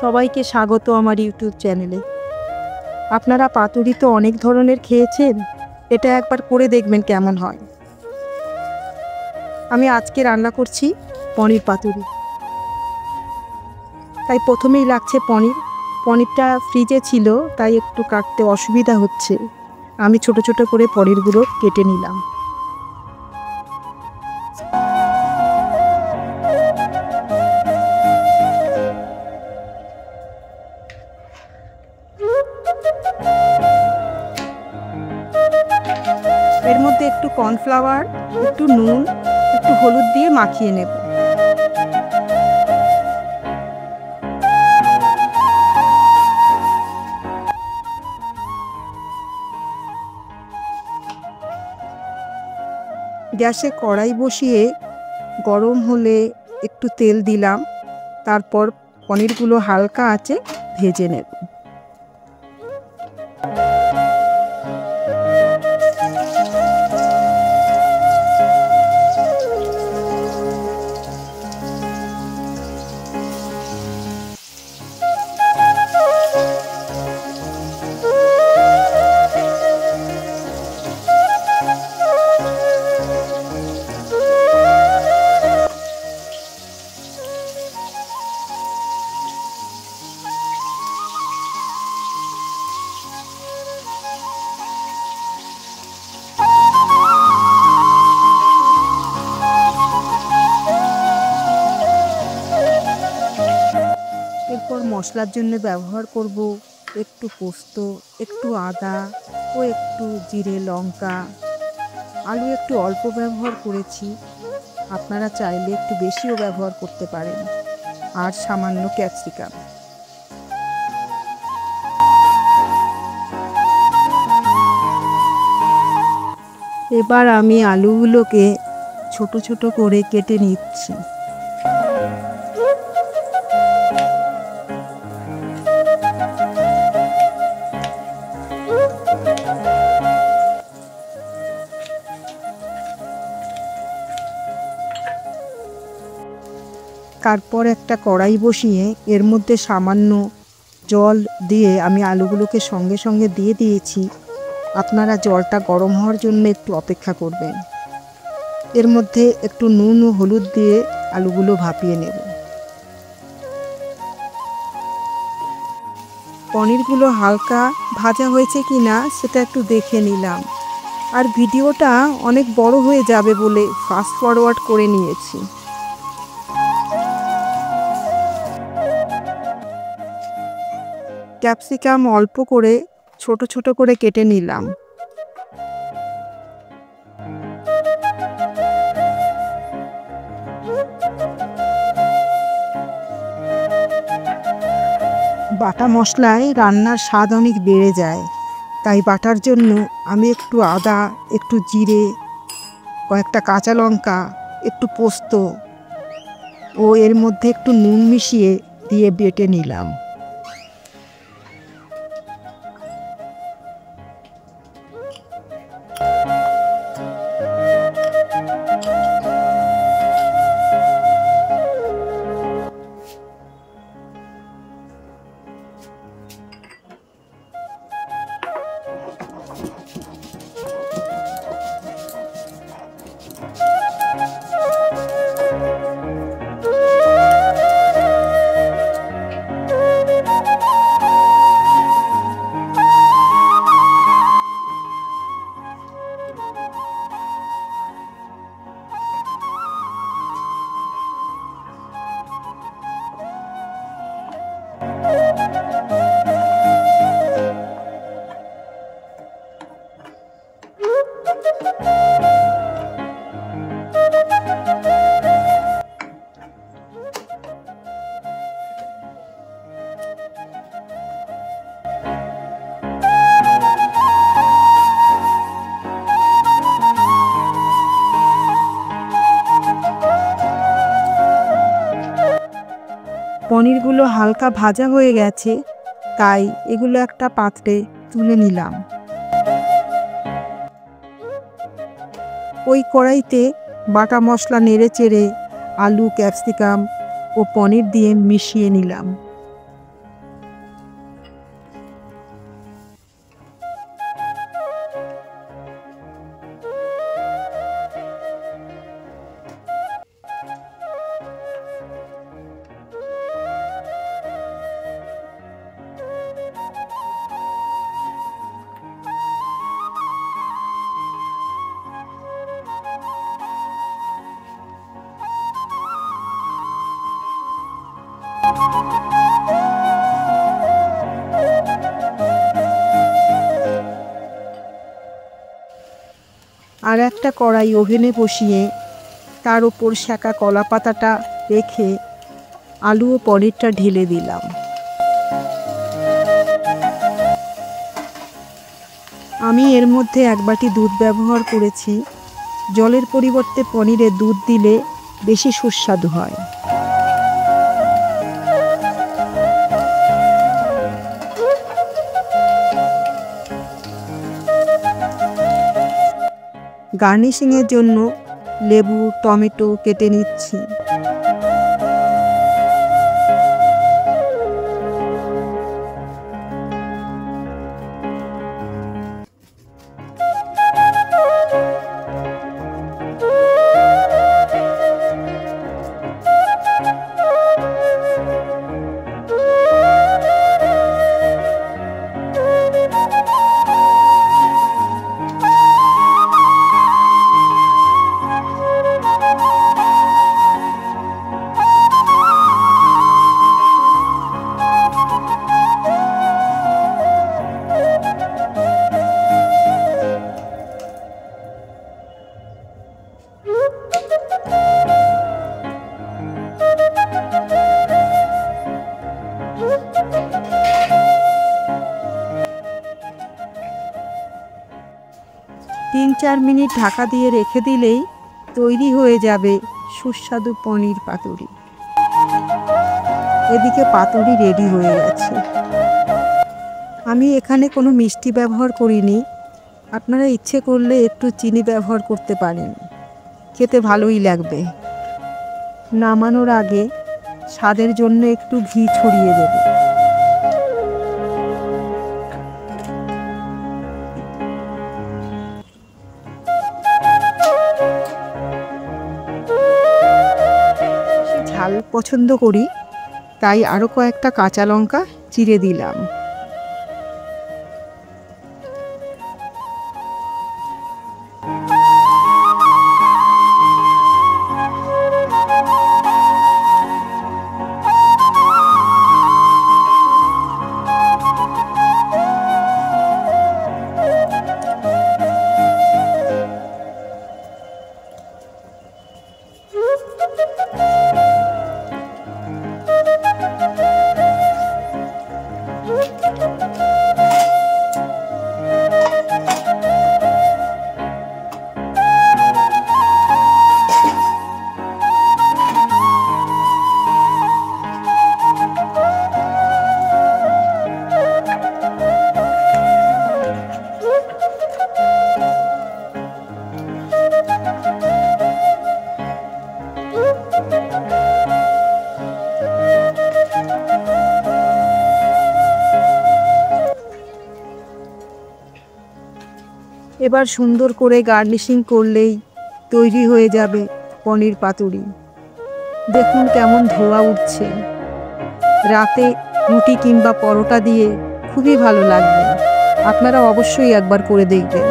সবাইকে স্বাগত আমার ইউটিউব চ্যানেলে। আপনারা পাতুরি তো অনেক ধরনের খেয়েছেন, এটা একবার করে দেখবেন কেমন হয়। আমি আজকে রান্না করছি পনির পাতুরি। তাই প্রথমেই লাগছে পনিরটা ফ্রিজে ছিল, তাই একটু কাটতে অসুবিধা হচ্ছে। আমি ছোট ছোট করে পনিরগুলো কেটে নিলাম। এর মধ্যে একটু কর্নফ্লাওয়ার, একটু নুন, একটু হলুদ দিয়ে মাখিয়ে নেব। গ্যাসে কড়াই বসিয়ে গরম হলে একটু তেল দিলাম, তারপর পনিরগুলো হালকা আঁচে ভেজে নেব। এরপর মশলার জন্য ব্যবহার করব একটু পোস্ত, একটু আদা ও একটু জিরে, লঙ্কা। আলু একটু অল্প ব্যবহার করেছি, আপনারা চাইলে একটু বেশিও ব্যবহার করতে পারেন, আর সামান্য ক্যাপসিকাম। এবার আমি আলুগুলোকে ছোট ছোট করে কেটে নিচ্ছি। তারপর একটা কড়াই বসিয়ে এর মধ্যে সামান্য জল দিয়ে আমি আলুগুলোকে সঙ্গে সঙ্গে দিয়ে দিয়েছি। আপনারা জলটা গরম হওয়ার জন্য একটু অপেক্ষা করবেন। এর মধ্যে একটু নুন ও হলুদ দিয়ে আলুগুলো ভাপিয়ে নেব। পনিরগুলো হালকা ভাজা হয়েছে কি না সেটা একটু দেখে নিলাম, আর ভিডিওটা অনেক বড় হয়ে যাবে বলে ফাস্ট ফরওয়ার্ড করে নিয়েছি। ক্যাপসিকাম অল্প করে ছোট ছোট করে কেটে নিলাম। বাটা মশলায় রান্নার স্বাদ অনেক বেড়ে যায়, তাই বাটার জন্য আমি একটু আদা, একটু জিরে, কয়েকটা কাঁচা লঙ্কা, একটু পোস্ত ও এর মধ্যে একটু নুন মিশিয়ে দিয়ে বেটে নিলাম। পনিরগুলো হালকা ভাজা হয়ে গেছে, তাই এগুলো একটা পাত্রে তুলে নিলাম। ওই কড়াইতে বাটা মশলা নেড়ে চেড়ে আলু, ক্যাপসিকাম ও পনির দিয়ে মিশিয়ে নিলাম। আর একটা কড়াই ওভেনে বসিয়ে তার ওপর সেঁকা কলা পাতাটা রেখে আলু ও পনিরটা ঢেলে দিলাম। আমি এর মধ্যে 1 বাটি দুধ ব্যবহার করেছি। জলের পরিবর্তে পনিরে দুধ দিলে বেশি সুস্বাদু হয়। গার্নিশিংয়ের জন্য লেবু, টমেটো কেটে নিচ্ছি। তিন 4 মিনিট ঢাকা দিয়ে রেখে দিলেই তৈরি হয়ে যাবে সুস্বাদু পনির পাতুরি। এদিকে পাতুরি রেডি হয়ে গেছে। আমি এখানে কোনো মিষ্টি ব্যবহার করিনি। আপনারা ইচ্ছে করলে একটু চিনি ব্যবহার করতে পারেন, খেতে ভালোই লাগবে। নামানোর আগে স্বাদের জন্য একটু ঘি ছড়িয়ে দেব। ঝাল পছন্দ করি, তাই আরও কয়েকটা কাঁচা লঙ্কা চিড়ে দিলাম। এবার সুন্দর করে গার্নিশিং করলেই তৈরি হয়ে যাবে পনির পাতুরি। দেখুন কেমন ধোঁয়া উঠছে। রাতে রুটি কিংবা পরোটা দিয়ে খুবই ভালো লাগবে। আপনারা অবশ্যই একবার করে দেখবেন।